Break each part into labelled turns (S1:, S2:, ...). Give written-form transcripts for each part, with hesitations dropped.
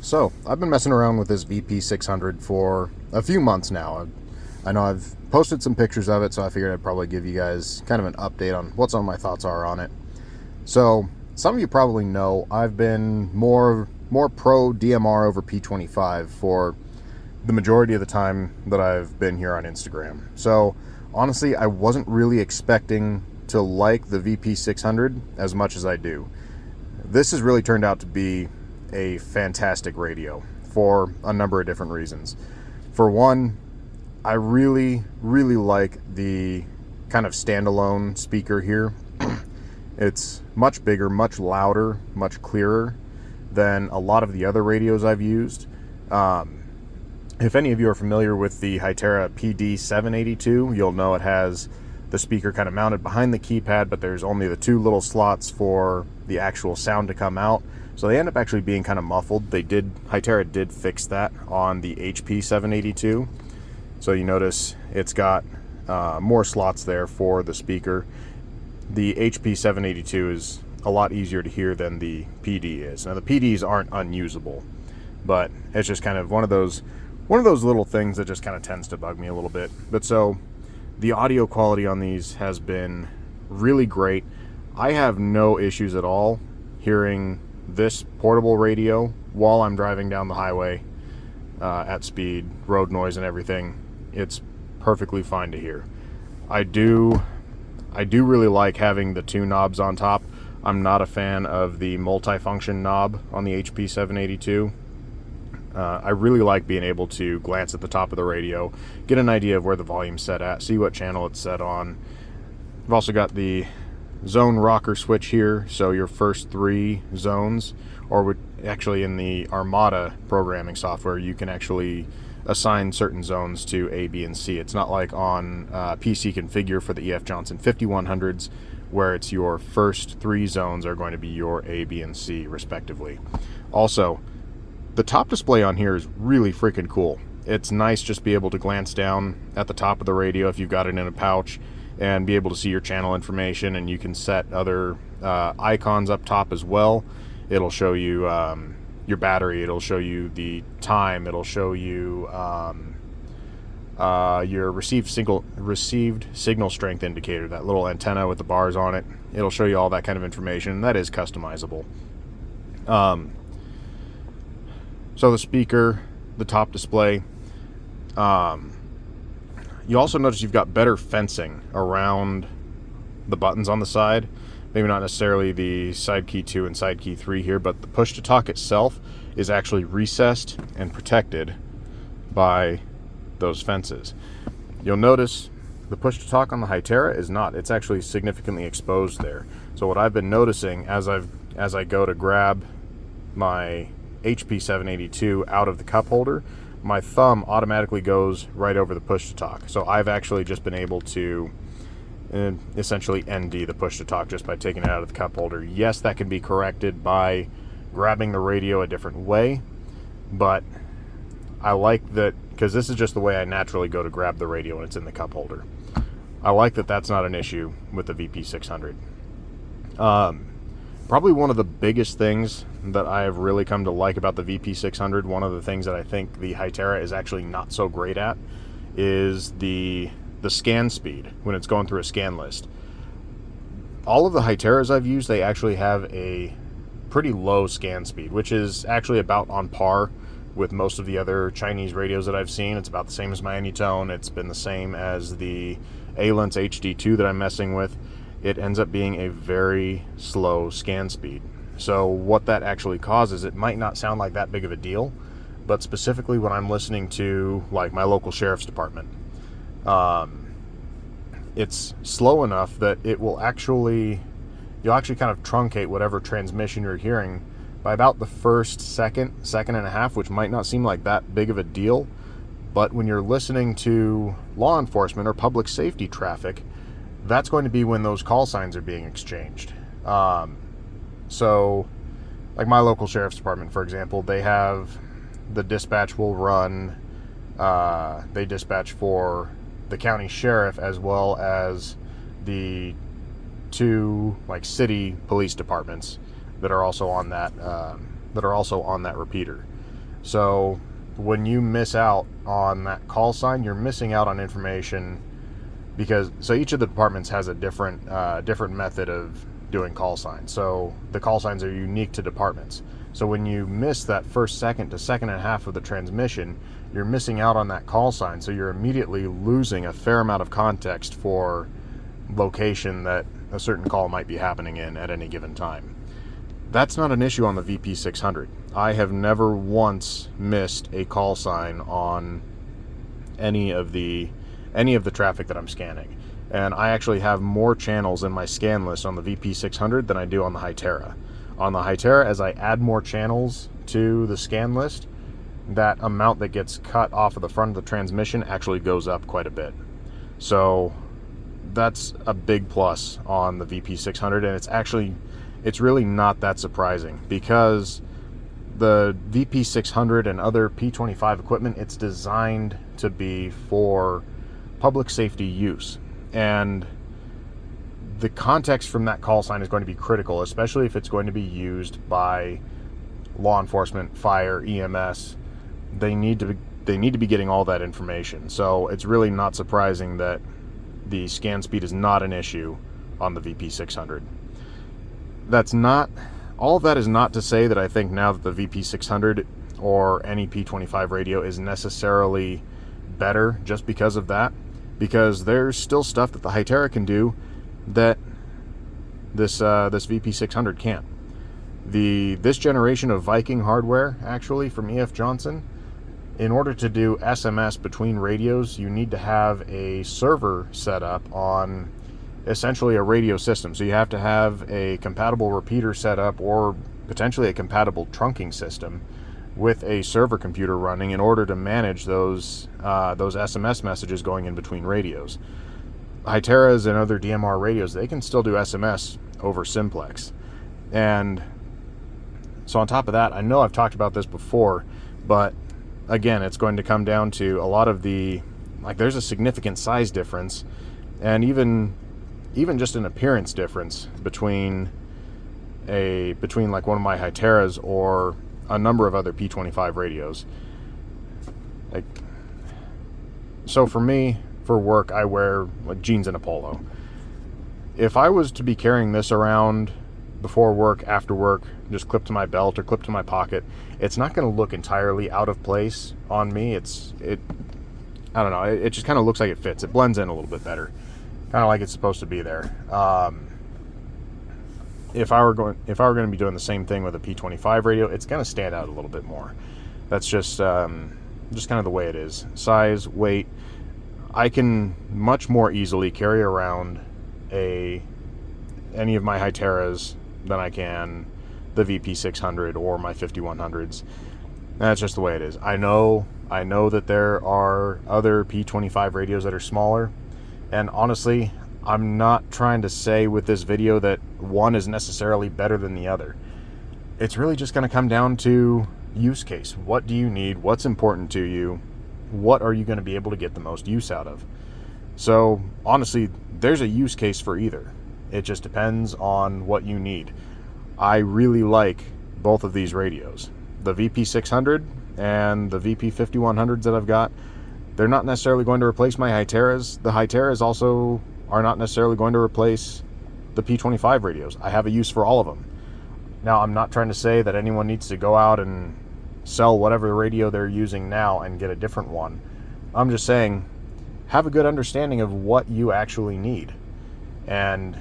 S1: So, I've been messing around with this VP600 for a few months now. I know I've posted some pictures of it, so I figured I'd probably give you guys kind of an update on what some of my thoughts are on it. So, some of you probably know I've been more pro DMR over P25 for the majority of the time that I've been here on Instagram. So, honestly, I wasn't really expecting to like the VP600 as much as I do. This has really turned out to be a fantastic radio for a number of different reasons. For one, I really like the kind of standalone speaker here. It's much bigger, much louder, much clearer than a lot of the other radios I've used. If any of you are familiar with the Hytera PD782, you'll know it has the speaker kind of mounted behind the keypad, but there's only the two little slots for the actual sound to come out. So they end up actually being kind of muffled. Hytera did fix that on the HP782. So you notice it's got more slots there for the speaker. The HP782 is a lot easier to hear than the PD is. Now the PDs aren't unusable, but it's just kind of one of those little things that just kind of tends to bug me a little bit. But so the audio quality on these has been really great. I have no issues at all hearing this portable radio while I'm driving down the highway at speed, road noise and everything. It's perfectly fine to hear. I do really like having the two knobs on top. I'm not a fan of the multifunction knob on the HP782. I really like being able to glance at the top of the radio, get an idea of where the volume's set at, see what channel it's set on. I've also got the zone rocker switch here, so your first three zones, or actually in the Armada programming software, you can actually assign certain zones to A, B, and C. It's not like on PC Configure for the EF Johnson 5100s, where it's your first three zones are going to be your A, B, and C, respectively. Also, the top display on here is really freaking cool. It's nice just be able to glance down at the top of the radio if you've got it in a pouch and be able to see your channel information, and you can set other icons up top as well. It'll show you your battery, it'll show you the time, it'll show you your received signal strength indicator, that little antenna with the bars on it. It'll show you all that kind of information, and that is customizable. So the speaker, the top display, you also notice you've got better fencing around the buttons on the side. Maybe not necessarily the side key 2 and side key 3 here, but the push to talk itself is actually recessed and protected by those fences. You'll notice the push to talk on the Hytera is not. It's actually significantly exposed there. So what I've been noticing as I go to grab my HP782 out of the cup holder, my thumb automatically goes right over the push to talk. So I've actually just been able to essentially ND the push to talk just by taking it out of the cup holder. Yes, that can be corrected by grabbing the radio a different way, but I like that because this is just the way I naturally go to grab the radio when it's in the cup holder. I like that that's not an issue with the VP600. Probably one of the biggest things that I have really come to like about the VP600, one of the things that I think the Hytera is actually not so great at, is the scan speed when it's going through a scan list. All of the Hyteras I've used, they actually have a pretty low scan speed, which is actually about on par with most of the other Chinese radios that I've seen. It's about the same as my Anytone. It's been the same as the A-Lens HD2 that I'm messing with. It ends up being a very slow scan speed. So what that actually causes, it might not sound like that big of a deal, but specifically when I'm listening to like my local sheriff's department, it's slow enough that you'll actually kind of truncate whatever transmission you're hearing by about the first second and a half, which might not seem like that big of a deal, but when you're listening to law enforcement or public safety traffic, that's going to be when those call signs are being exchanged. So like my local sheriff's department, for example, they have the dispatch will run, they dispatch for the county sheriff as well as the two like city police departments that are also on that repeater. So when you miss out on that call sign, you're missing out on information, because each of the departments has a different method of doing call signs. So the call signs are unique to departments. So when you miss that first second to second and a half of the transmission, you're missing out on that call sign. So you're immediately losing a fair amount of context for location that a certain call might be happening in at any given time. That's not an issue on the VP600. I have never once missed a call sign on any of the traffic that I'm scanning. And I actually have more channels in my scan list on the VP600 than I do on the Hytera. On the Hytera, as I add more channels to the scan list, that amount that gets cut off of the front of the transmission actually goes up quite a bit. So that's a big plus on the VP600, and it's really not that surprising, because the VP600 and other P25 equipment, it's designed to be for public safety use, and the context from that call sign is going to be critical, especially if it's going to be used by law enforcement, fire, EMS. They need to be getting all that information. So it's really not surprising that the scan speed is not an issue on the VP600. All of that is not to say that I think now that the VP600 or any P25 radio is necessarily better just because of that, because there's still stuff that the Hytera can do that this VP600 can't. This generation of Viking hardware, actually, from E.F. Johnson, in order to do SMS between radios, you need to have a server set up on essentially a radio system. So you have to have a compatible repeater set up, or potentially a compatible trunking system with a server computer running, in order to manage those SMS messages going in between radios. Hyteras and other DMR radios, they can still do SMS over simplex. And so on top of that, I know I've talked about this before, but again, it's going to come down to a lot of there's a significant size difference, and even just an appearance difference between like one of my Hyteras or a number of other P25 radios. So for me, for work, I wear like jeans and a polo. If I was to be carrying this around before work, after work, just clipped to my belt or clipped to my pocket, it's not going to look entirely out of place on me. I don't know, it just kind of looks like it fits. It blends in a little bit better, kind of like it's supposed to be there. If I were going to be doing the same thing with a P25 radio, it's going to stand out a little bit more. That's just kind of the way it is. Size, weight. I can much more easily carry around any of my Hyteras than I can the VP600 or my 5100s. That's just the way it is. I know that there are other P25 radios that are smaller, and honestly, I'm not trying to say with this video that one is necessarily better than the other. It's really just going to come down to use case. What do you need? What's important to you? What are you going to be able to get the most use out of? So honestly, there's a use case for either. It just depends on what you need. I really like both of these radios. The VP600 and the VP5100s that I've got, they're not necessarily going to replace my Hyteras. The Hyteras also are not necessarily going to replace the P25 radios. I have a use for all of them. Now, I'm not trying to say that anyone needs to go out and sell whatever radio they're using now and get a different one. I'm just saying, have a good understanding of what you actually need. And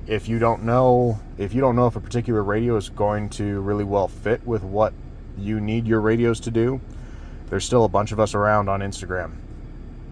S1: if you don't know if a particular radio is going to really well fit with what you need your radios to do, there's still a bunch of us around on Instagram.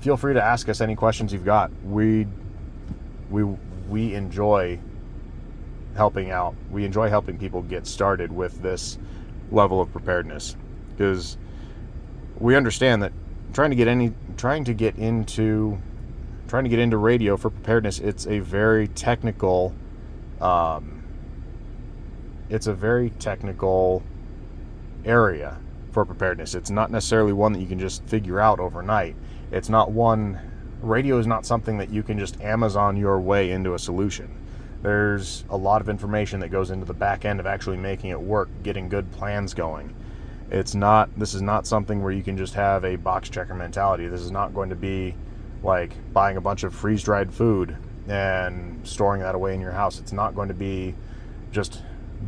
S1: Feel free to ask us any questions you've got. We enjoy helping out. We enjoy helping people get started with this level of preparedness, because we understand that trying to get into radio for preparedness, it's a very technical area for preparedness. It's not necessarily one that you can just figure out overnight. Radio is not something that you can just Amazon your way into a solution. There's a lot of information that goes into the back end of actually making it work, getting good plans going. This is not something where you can just have a box checker mentality. This is not going to be like buying a bunch of freeze-dried food and storing that away in your house. It's not going to be just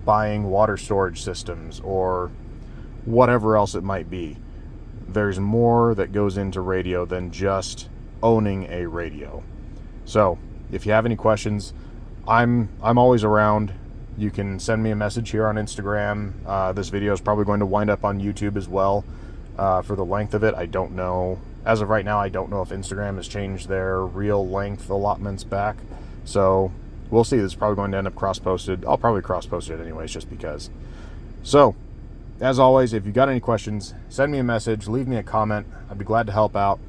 S1: buying water storage systems or whatever else it might be. There's more that goes into radio than just owning a radio. So if you have any questions, I'm always around. You can send me a message here on Instagram. This video is probably going to wind up on YouTube as well. For the length of it, I don't know. As of right now, I don't know if Instagram has changed their real length allotments back. So we'll see. This is probably going to end up cross-posted. I'll probably cross-post it anyways, just because. So, as always, if you got any questions, send me a message, leave me a comment. I'd be glad to help out.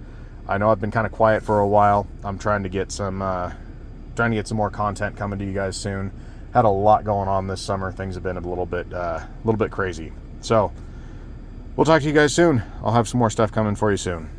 S1: I know I've been kind of quiet for a while. I'm trying to get some more content coming to you guys soon. Had a lot going on this summer. Things have been a little bit crazy. So, we'll talk to you guys soon. I'll have some more stuff coming for you soon.